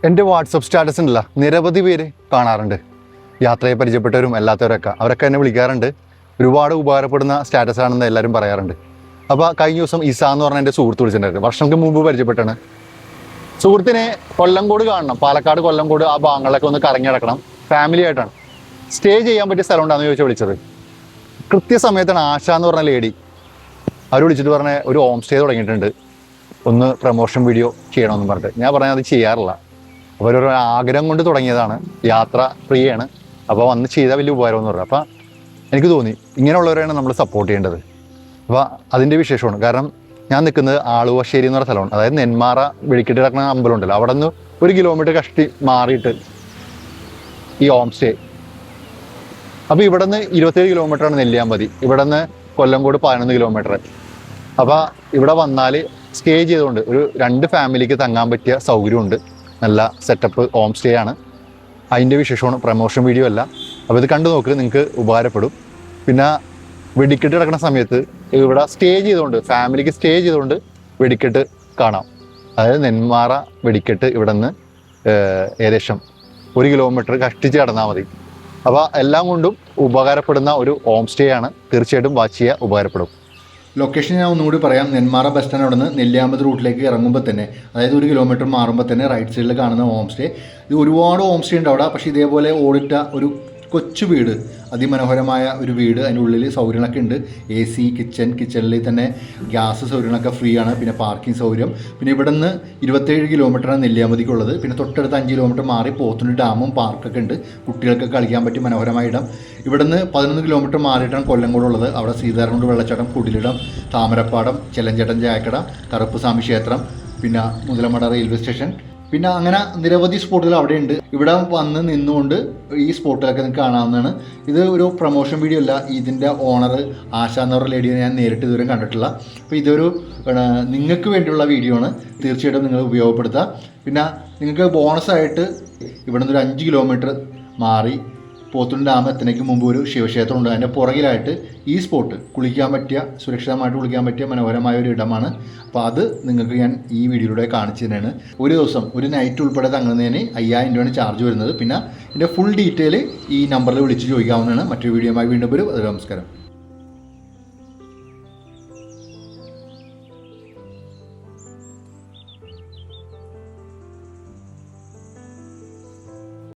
എൻ്റെ WhatsApp status ഉണ്ടല്ല നിരവധി പേര് കാണാറുണ്ട്. യാത്രയെ പരിചയപ്പെട്ടവരും അല്ലാത്തവരൊക്കെ അവരൊക്കെ എന്നെ വിളിക്കാറുണ്ട്. ഒരുപാട് ഉപകാരപ്പെടുന്ന സ്റ്റാറ്റസ് ആണെന്ന് എല്ലാവരും പറയാറുണ്ട്. അപ്പോൾ കഴിഞ്ഞ ദിവസം ഇസ എന്ന് പറഞ്ഞ എൻ്റെ സുഹൃത്ത് വിളിച്ചിട്ടുണ്ടായിരുന്നു. വർഷങ്ങൾക്ക് മുമ്പ് പരിചയപ്പെട്ടാണ്. സുഹൃത്തിനെ കൊല്ലംകോട് കാണണം, പാലക്കാട് കൊല്ലംകോട് ആ ഭാഗങ്ങളിലൊക്കെ ഒന്ന് കറങ്ങി നടക്കണം, ഫാമിലി ആയിട്ടാണ്. സ്റ്റേ ചെയ്യാൻ പറ്റിയ സ്ഥലം ഉണ്ടാകുന്ന ചോദിച്ചാൽ വിളിച്ചത്. കൃത്യസമയത്താണ് ആശ എന്ന് പറഞ്ഞ ലേഡി അവർ വിളിച്ചിട്ട് പറഞ്ഞ ഒരു ഹോം സ്റ്റേ തുടങ്ങിയിട്ടുണ്ട്, ഒന്ന് പ്രൊമോഷൻ വീഡിയോ ചെയ്യണമെന്ന് പറഞ്ഞിട്ട്. ഞാൻ പറഞ്ഞാൽ അത് ചെയ്യാറില്ല. അവരൊരു ആഗ്രഹം കൊണ്ട് തുടങ്ങിയതാണ്, യാത്ര ഫ്രീ ആണ്, അപ്പോൾ വന്ന് ചെയ്താൽ വലിയ ഉപകാരം എന്ന് പറഞ്ഞു. അപ്പോൾ എനിക്ക് തോന്നി ഇങ്ങനെയുള്ളവരെയാണ് നമ്മൾ സപ്പോർട്ട് ചെയ്യേണ്ടത്. അപ്പോൾ അതിൻ്റെ വിശേഷമാണ്. കാരണം ഞാൻ നിൽക്കുന്നത് ആളുവശ്ശേരി എന്ന് പറഞ്ഞ സ്ഥലമാണ്, അതായത് നെന്മാറ വെടിക്കെട്ട് കിടക്കുന്ന അമ്പലം ഉണ്ടല്ലോ, അവിടെ നിന്ന് 1 കിലോമീറ്റർ കഷ്ടി മാറിയിട്ട് ഈ ഹോം സ്റ്റേ. അപ്പോൾ ഇവിടെ നിന്ന് 27 കിലോമീറ്ററാണ് നെല്ലിയാമ്പതി, ഇവിടെ നിന്ന് കൊല്ലംകോട് 11 കിലോമീറ്റർ. അപ്പോൾ ഇവിടെ വന്നാൽ സ്റ്റേ ചെയ്തുകൊണ്ട് ഒരു 2 ഫാമിലിക്ക് തങ്ങാൻ പറ്റിയ സൗകര്യമുണ്ട്. നല്ല സെറ്റപ്പ് ഹോം സ്റ്റേ ആണ്. അതിൻ്റെ വിശേഷമാണ്, പ്രമോഷൻ വീഡിയോ അല്ല. അപ്പോൾ ഇത് കണ്ടു നോക്ക്, നിങ്ങൾക്ക് ഉപകാരപ്പെടും. പിന്നെ വെടിക്കെട്ട് കിടക്കുന്ന സമയത്ത് ഇവിടെ സ്റ്റേ ചെയ്തുകൊണ്ട്, ഫാമിലിക്ക് സ്റ്റേ ചെയ്തുകൊണ്ട് വെടിക്കെട്ട് കാണാം. അതായത് നെന്മാറ വെടിക്കെട്ട് ഇവിടെ നിന്ന് ഏകദേശം 1 കിലോമീറ്റർ കഷ്ടിച്ച് കടന്നാൽ മതി. അപ്പോൾ എല്ലാം കൊണ്ടും ഉപകാരപ്പെടുന്ന ഒരു ഹോം സ്റ്റേ ആണ്. തീർച്ചയായിട്ടും വാച്ച് ചെയ്യുക, ഉപകാരപ്പെടും. ലൊക്കേഷൻ ഞാൻ ഒന്നുകൂടി പറയാം. നെന്മാറ ബസ് സ്റ്റാൻഡ് അവിടെ നിന്ന് നെല്ലിയാമ്പതി റൂട്ടിലേക്ക് ഇറങ്ങുമ്പോൾ തന്നെ, അതായത് 1 കിലോമീറ്റർ മാറുമ്പോൾ തന്നെ റൈറ്റ് സൈഡിൽ കാണുന്ന ഹോം സ്റ്റേ. ഇത് ഒരുപാട് ഹോം സ്റ്റേ ഉണ്ട് അവിടെ. പക്ഷേ ഇതേപോലെ ഓടിട്ട ഒരു കൊച്ചു വീട്, അതിമനോഹരമായ ഒരു വീട്. അതിൻ്റെ ഉള്ളിൽ സൗകര്യങ്ങളൊക്കെ ഉണ്ട്. AC, കിച്ചണിൽ തന്നെ ഗ്യാസ് സൗകര്യങ്ങളൊക്കെ ഫ്രീ ആണ്. പിന്നെ പാർക്കിംഗ് സൗകര്യം. പിന്നെ ഇവിടെ നിന്ന് 27 കിലോമീറ്ററാണ് നെല്ലിയാമ്പതിക്കുള്ളത്. പിന്നെ തൊട്ടടുത്ത് 5 കിലോമീറ്റർ മാറി പോത്തുണ്ടി ഡാമും പാർക്കൊക്കെ ഉണ്ട്, കുട്ടികൾക്ക് കളിക്കാൻ പറ്റിയ മനോഹരമായ ഇടം. ഇവിടെ നിന്ന് 11 കിലോമീറ്റർ മാറിയിട്ടാണ് കൊല്ലംകോടുള്ളത്. അവിടെ സീതാരാമൻകുണ്ട് വെള്ളച്ചാട്ടം, കുടിലിടം, താമരപ്പാടം, ചെല്ലഞ്ചേട്ടൻ ചായക്കട, കറുപ്പസ്വാമി ക്ഷേത്രം, പിന്നെ മുതലമട റെയിൽവേ സ്റ്റേഷൻ, പിന്നെ അങ്ങനെ നിരവധി സ്പോട്ടുകൾ അവിടെ ഉണ്ട്. ഇവിടെ വന്ന് നിന്നുകൊണ്ട് ഈ സ്പോട്ടുകളൊക്കെ നിങ്ങൾക്ക് കാണാവുന്നതാണ്. ഇത് ഒരു പ്രൊമോഷൻ വീഡിയോ അല്ല. ഇതിൻ്റെ ഓണർ ആശ എന്ന് പറഞ്ഞ ലേഡിയെ ഞാൻ നേരിട്ട് ഇതുവരെ കണ്ടിട്ടില്ല. അപ്പോൾ ഇതൊരു നിങ്ങൾക്ക് വേണ്ടിയുള്ള വീഡിയോ ആണ്. തീർച്ചയായിട്ടും നിങ്ങൾ ഉപയോഗപ്പെടുത്തുക. പിന്നെ നിങ്ങൾക്ക് ബോണസായിട്ട് ഇവിടെ നിന്ന് ഒരു 5 കിലോമീറ്റർ മാറി പോത്തുണ്ടി ഡാം എത്തുന്നതിന് മുമ്പ് ഒരു ശിവക്ഷേത്രം ഉണ്ട്. അതിൻ്റെ പുറകിലായിട്ട് ഈ സ്പോട്ട് കുളിക്കാൻ പറ്റിയ, സുരക്ഷിതമായിട്ട് കുളിക്കാൻ പറ്റിയ മനോഹരമായ ഒരു ഇടമാണ്. അപ്പോൾ അത് നിങ്ങൾക്ക് ഞാൻ ഈ വീഡിയോയിലൂടെ കാണിച്ചു തന്നെയാണ്. ഒരു ദിവസം ഒരു നൈറ്റ് ഉൾപ്പെടെ തങ്ങുന്നതിന് 5000 രൂപയാണ് ചാർജ് വരുന്നത്. പിന്നെ ഇതിൻ്റെ ഫുൾ ഡീറ്റെയിൽ ഈ നമ്പറിൽ വിളിച്ച് ചോദിക്കാവുന്നതാണ്. മറ്റൊരു വീഡിയോയുമായി വീണ്ടും വരും. അത് നമസ്കാരം.